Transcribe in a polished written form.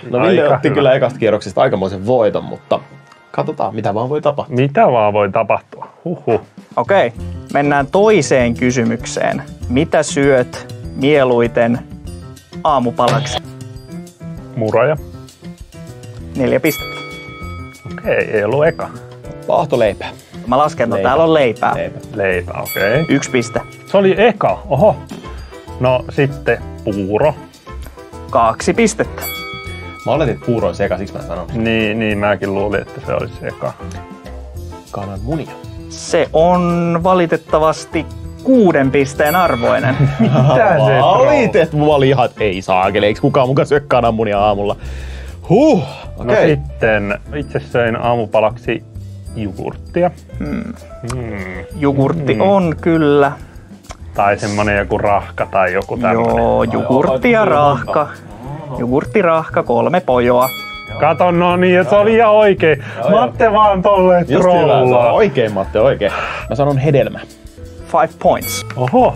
No Ville otti kyllä ekasta kierroksesta aikamoisen voiton, mutta katsotaan mitä vaan voi tapahtua. Mitä vaan voi tapahtua? Huhhuh. Okei, mennään toiseen kysymykseen. Mitä syöt mieluiten aamupalaksi? Muroja. 4 pistettä. Okei, ei ollut eka. Paahtoleipää. Mä lasken, että täällä on leipää. Leipä, okei. 1 piste. Se oli eka, oho. No sitten puuro. 2 pistettä. Mä oletin, että puuro on seka, siksi mä sanon. Niin, mäkin luulin, että se olisi eka. Kananmunia. Se on valitettavasti 6 pisteen arvoinen. Mitä se valitet mua lihat? Ei saakeli, eikö kukaan mukaan syö kananmunia aamulla? No sitten itse söin aamupalaksi jogurttia. Jogurtti on kyllä. Tai semmonen joku rahka tai joku tämmönen. Joo, jogurtti ja rahka. Jogurtti, rahka, 3 pojoa. Kato, no niin, se oli ihan oikein. Matte vaan tolleen trollaa. Oikein Matte, oikein. Mä sanon hedelmä. 5 points. Oho,